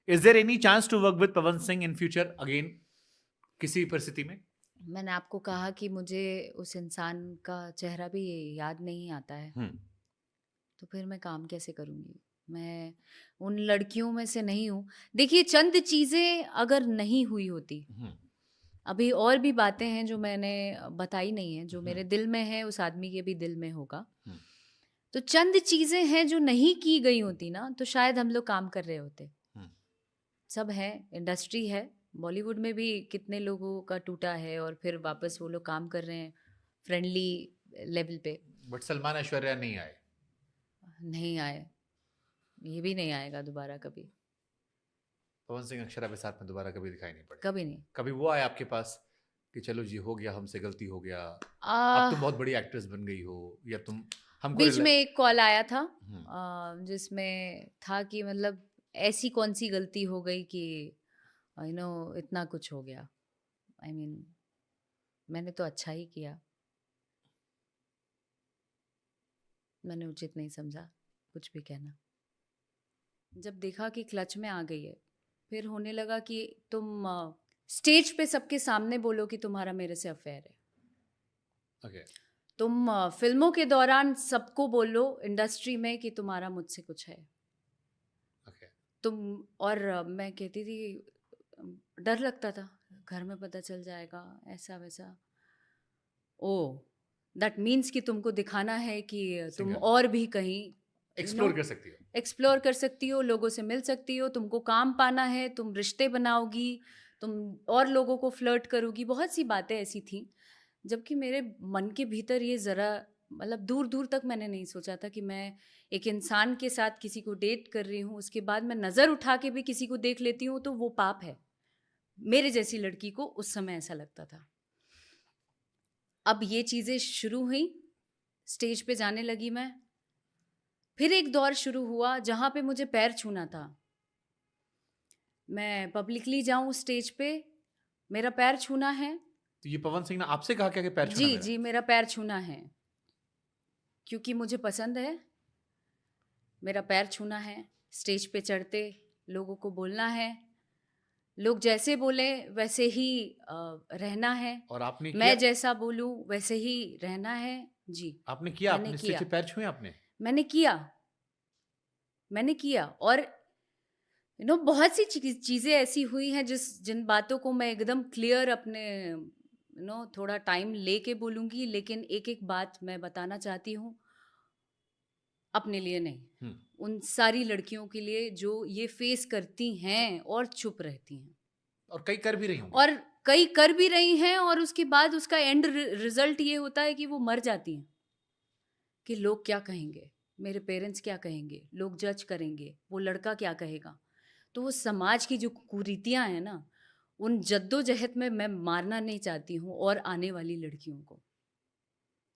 Is there any chance to work with Pawan Singh in future again? किसी परिस्थिति में? मैंने आपको कहा कि मुझे उस इंसान का चेहरा भी याद नहीं आता है, तो फिर मैं काम कैसे करूँगी? मैं उन लड़कियों में से नहीं हूँ। देखिए, चंद चीज़ें अगर नहीं हुई होती, अभी और भी बातें हैं जो मैंने बताई नहीं है, जो मेरे दिल में है उस आदमी के भी दिल में होगा। तो चंद चीज़ें हैं जो नहीं की गई होती ना, तो शायद हम लोग काम कर रहे होते। सब है, इंडस्ट्री है, बॉलीवुड में भी कितने लोगों का टूटा है और फिर वापस वो लोग काम कर रहे हैं फ्रेंडली लेवल पे। बट सलमान ऐश्वर्या नहीं आए। नहीं आए, ये भी नहीं आएगा दोबारा कभी। पवन सिंह अक्षरा के साथ में दोबारा कभी दिखाई नहीं पड़े। कभी नहीं। कभी वो आए आपके पास कि चलो जी हो गया, हमसे गलती हो गया, आ, अब तुम बहुत बड़ी एक्ट्रेस बन गई हो, या तुम हमको बीच में एक कॉल आया था जिसमें था कि मतलब ऐसी कौन सी गलती हो गई कि यू नो इतना कुछ हो गया। आई मीन मैंने तो अच्छा ही किया, मैंने उचित नहीं समझा कुछ भी कहना। जब देखा कि क्लच में आ गई है, फिर होने लगा कि तुम स्टेज पे सबके सामने बोलो कि तुम्हारा मेरे से अफेयर है। Okay. तुम फिल्मों के दौरान सबको बोलो इंडस्ट्री में कि तुम्हारा मुझसे कुछ है। Okay. तुम और मैं कहती थी, डर लगता था घर में पता चल जाएगा ऐसा वैसा। ओ दैट मीन्स कि तुमको दिखाना है कि तुम और भी कहीं एक्सप्लोर कर सकती हो, एक्सप्लोर कर सकती हो, लोगों से मिल सकती हो, तुमको काम पाना है, तुम रिश्ते बनाओगी, तुम और लोगों को फ्लर्ट करोगी। बहुत सी बातें ऐसी थी, जबकि मेरे मन के भीतर ये ज़रा मतलब दूर दूर तक मैंने नहीं सोचा था कि मैं एक इंसान के साथ किसी को डेट कर रही हूँ, उसके बाद मैं नज़र उठा के भी किसी को देख लेती हूँ तो वो पाप है। मेरे जैसी लड़की को उस समय ऐसा लगता था। अब ये चीज़ें शुरू हुई, स्टेज पे जाने लगी मैं, फिर एक दौर शुरू हुआ जहाँ पे मुझे पैर छूना था। मैं पब्लिकली जाऊँ स्टेज पे, मेरा पैर छूना है। तो ये पवन सिंह ने आपसे कहा क्या कि पैर छूना जी मेरा? जी, मेरा पैर छूना है क्योंकि मुझे पसंद है, मेरा पैर छूना है। स्टेज पे चढ़ते लोगों को बोलना है, लोग जैसे बोले वैसे ही रहना है, और आपने मैं किया? जैसा बोलूं वैसे ही रहना है। जी आपने किया? मैंने आपने किया, स्टेज पे पैर छुए आपने? मैंने किया और बहुत सी चीज़ें ऐसी हुई हैं जिन बातों को मैं एकदम क्लियर अपने थोड़ा टाइम लेके बोलूँगी, लेकिन एक एक बात मैं बताना चाहती हूँ, अपने लिए नहीं, उन सारी लड़कियों के लिए जो ये फेस करती हैं और चुप रहती हैं, और कई कर भी रही हूँ, और कई कर भी रही हैं, और उसके बाद उसका एंड रिजल्ट ये होता है कि वो मर जाती हैं कि लोग क्या कहेंगे, मेरे पेरेंट्स क्या कहेंगे, लोग जज करेंगे, वो लड़का क्या कहेगा। तो वो समाज की जो कुरीतियां हैं ना, उन जद्दोजहद में मैं मारना नहीं चाहती हूँ और आने वाली लड़कियों को।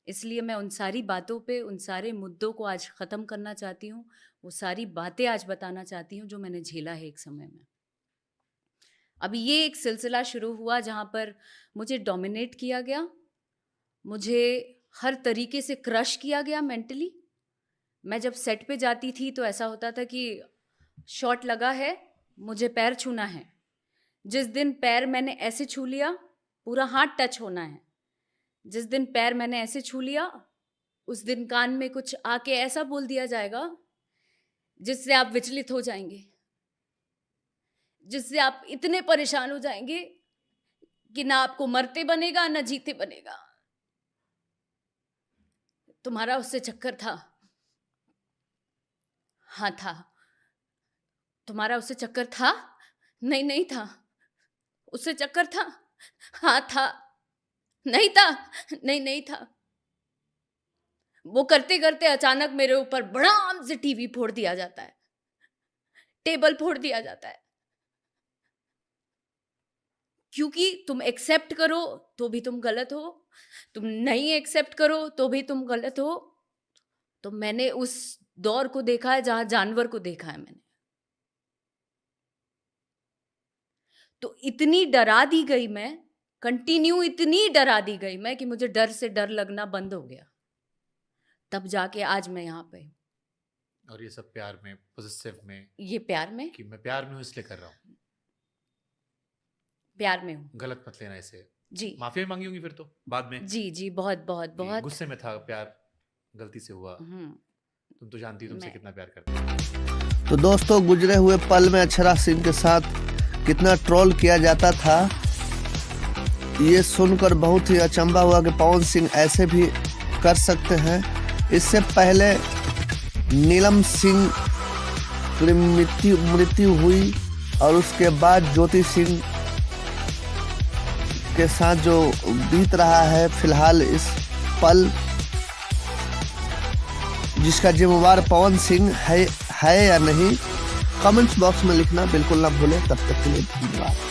इसलिए मैं उन सारी बातों पे, उन सारे मुद्दों को आज ख़त्म करना चाहती हूँ, वो सारी बातें आज बताना चाहती हूँ जो मैंने झेला है एक समय में। अभी ये एक सिलसिला शुरू हुआ जहाँ पर मुझे डोमिनेट किया गया, मुझे हर तरीके से क्रश किया गया मेंटली। मैं जब सेट पे जाती थी तो ऐसा होता था कि शॉट लगा है, मुझे पैर छूना है। जिस दिन पैर मैंने ऐसे छू लिया, पूरा हाथ टच होना है। जिस दिन पैर मैंने ऐसे छू लिया, उस दिन कान में कुछ आके ऐसा बोल दिया जाएगा जिससे आप विचलित हो जाएंगे, जिससे आप इतने परेशान हो जाएंगे कि ना आपको मरते बनेगा ना जीते बनेगा। तुम्हारा उससे चक्कर था? हाँ था। तुम्हारा उससे चक्कर था? नहीं नहीं था। उससे चक्कर था? हाँ था। नहीं था? नहीं नहीं था। वो करते करते अचानक मेरे ऊपर बड़ाम से टीवी फोड़ दिया जाता है, टेबल फोड़ दिया जाता है, क्योंकि तुम एक्सेप्ट करो तो भी तुम गलत हो, तुम नहीं एक्सेप्ट करो तो भी तुम गलत हो। तो मैंने उस दौर को देखा है जहां जानवर को देखा है मैंने। तो इतनी डरा दी गई मैं, कंटिन्यू इतनी डरा दी गई मैं कि मुझे डर से डर लगना बंद हो गया। तब जाके आज मैं यहाँ पे हूं। और ये सब प्यार में, पॉजिटिव में, ये प्यार में, कि मैं प्यार में हूँ इसलिए कर रहा हूँ, प्यार में हूँ गलत मत लेना इसे। जी माफी मांगी होंगी फिर तो बाद में, जी जी, बहुत बहुत कि बहुत। गुस्से में था, प्यार गलती से हुआ, तुम तो जानती हो तुमसे मैं- कितना प्यार करते हो। तो दोस्तों, गुजरे हुए पल में अक्षरा सिंह के साथ कितना ट्रोल किया जाता था, ये सुनकर बहुत ही अचंभा हुआ कि पवन सिंह ऐसे भी कर सकते हैं। इससे पहले नीलम सिंह की मृत्यु हुई और उसके बाद ज्योति सिंह के साथ जो बीत रहा है फिलहाल इस पल, जिसका जिम्मेवार पवन सिंह है या नहीं, कमेंट्स बॉक्स में लिखना बिल्कुल ना भूलें। तब तक के लिए धन्यवाद।